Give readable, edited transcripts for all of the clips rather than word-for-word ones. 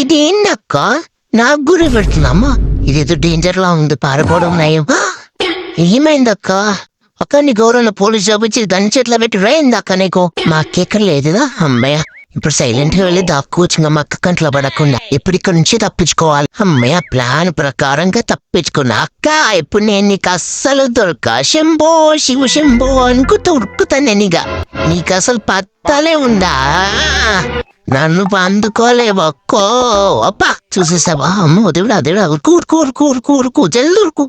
ఇదేందక్క నాకు గురి పెడుతున్నామ్మా? ఇదేదో డేంజర్ లా ఉంది, పారిపోవడం నయం. ఏమైందక్క? అక్క నీ గౌరవ పోలీస్ జాబ్ ఇచ్చి దాని చేతిలో పెట్టి రేయిందక్క నీకు? మా అక్క లేదుదా అమ్మయ్య. ఇప్పుడు సైలెంట్ గా వెళ్ళి దాక్కోవచ్చుగా మా అక్క కంట్లో పడకుండా. ఇప్పుడు ఇక్కడ నుంచి తప్పించుకోవాలి. అమ్మయ్య, ప్లాన్ ప్రకారంగా తప్పించుకున్నా. అక్క ఇప్పుడు నేను నీకు అస్సలు దొరక. శంభో శివ శంభో అనుకుంటూ ఉరుకుతాను నేనిగా. నీకు అసలు పత్తాలే ఉందా? నన్ను అందుకోలేవక్కో. అప్ప చూసేసావా? అమ్మ దేవుడా దేవుడా, కూరు కూరు కూరు కూరు కూ జల్లురుకు.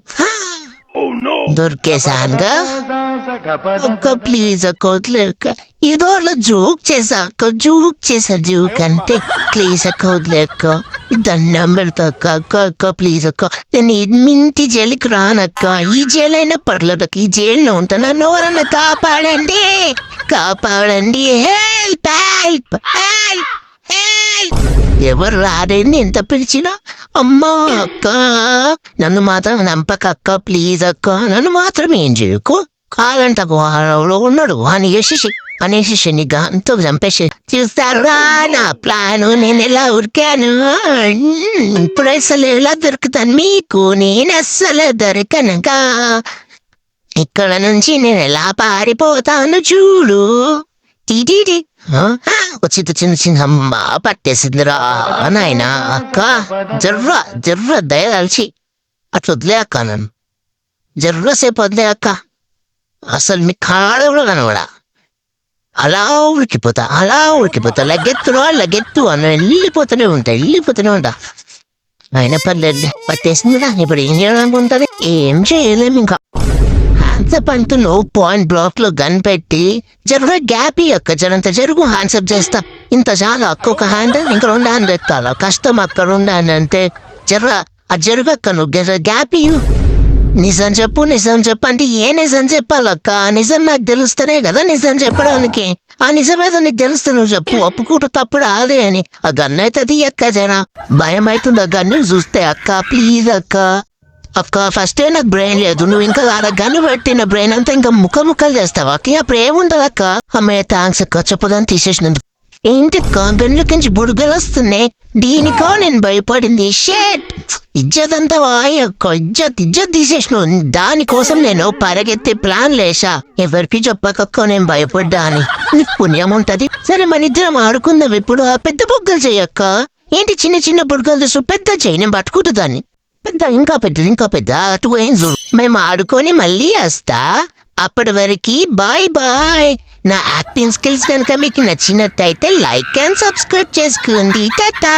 దొరికేశానుగా అక్క. ప్లీజ్ అక్క వదిలేక. ఏదో అలా జోక్ చేసా అక్క, జోక్ అంటే ప్లీజ్ అక్క వదిలేక. దండం పెడతా అక్క. అక్క అక్క ప్లీజ్ అక్క, నేను ఇంటి జైలుకి రానక్క. ఈ జైలు అయినా పర్లేదు అక్క, ఈ జైల్లో ఉంటా. నన్ను ఎవరన్నా కాపాడండి, కాపాడండి. Help help help help. ఎవరు రారేంది ఎంత పిలిచినా? అమ్మా అక్క నన్ను మాత్రం నంపక అక్క, ప్లీజ్ అక్క. నన్ను మాత్రం ఏం చేయకు. కాలంట ఉన్నాడు అనేసి నీ గంతో చంపేసి. చూస్తారా నా ప్లాను? నేను ఎలా ఉరికాను? ఇప్పుడు అసలు ఎలా దొరుకుతాను మీకు? నేను అస్సలు దొరకనగా. ఇక్కడ నుంచి నేను ఎలా పారిపోతాను చూడు. టీటీ వచ్చింది చిన్న చిన్న అమ్మ పట్టేసిందిరా నాయనా. అక్క జర్ర దయదాల్చి అట్లా వదిలే అక్క. నన్ను జర్రసేపు వదిలే అక్క. అసలు మీ కాడ కూడా కనబడా. అలా ఉడికిపోతా లగెత్తు అన్న వెళ్ళిపోతూనే ఉంటా. అయినా పర్లేదు, పట్టేసిందిరా. ఇప్పుడు ఏం చేయాలనుకుంటుంది? ఏం చేయలేము ఇంకా. పంతు నో పాయింట్ బ్లాక్ లో గన్ పెట్టి జర గ్యాప్ అక్క, జరంత జరుగు హ్యాండ్సప్ చేస్తా. ఇంత చాలు అక్క. ఒక హ్యాండ్ ఇంకా 2 హ్యాండ్ ఎత్తాలా? కష్టం అక్క. 2 హ్యాండ్ అంటే జర్ర అది జరుగక్క. నువ్వు గ్యాప్ నిజం చెప్పు అంటే ఏ నిజం చెప్పాలక్క? నిజం నాకు తెలుస్తేనే కదా నిజం చెప్పడానికి. ఆ నిజమేదో నీకు తెలుస్తే నువ్వు చెప్పు. ఒప్పుకుంటూ తప్పుడు అదే అని. ఆ గన్ను అయితే అది అక్క. జరా భయం అవుతుంది ఆ గన్ను చూస్తే అక్క. ప్లీజ్ అక్క. అక్క ఫస్టే నాకు బ్రెయిన్ లేదు, నువ్వు ఇంకా అలా గన్ను పెట్టిన బ్రెయిన్ అంతా ఇంకా ముక్కలు చేస్తావా అక్క? అప్పుడు ఏముంటది అక్క? అమ్మాయి థ్యాంక్స్ అక్క, చెప్పదాన్ని తీసేసినందుకు. ఏంటక్క గన్నులకించి బుడుగలు వస్తున్నాయి? దీనికో నేను భయపడింది. షేట్ ఇజ్జతంతా వాయక్క. ఇజ్జత్ తీసేసినావు. దానికోసం నేను పరిగెత్తే ప్లాన్ లేసా. ఎవరికి చెప్పకక్క నేను భయపడ్డా అని. నీకు పుణ్యం ఉంటది. సరే మన ఇద్దరం ఆడుకుందాం ఇప్పుడు. ఆ పెద్ద బుగ్గలు చెయ్యక్క. ఏంటి చిన్న చిన్న బుగ్గలు తెసు? పెద్ద చెయ్యి, నేను పట్టుకుంటు దాన్ని. ఇంకా పెద్ద అటు ఏం చూడు. మేము ఆడుకొని మళ్ళీ వస్తా. అప్పటి వరకు బాయ్. నా యాక్టింగ్ స్కిల్స్ కనుక మీకు నచ్చినట్టయితే లైక్ అండ్ సబ్స్క్రైబ్ చేసుకోండి. టాటా.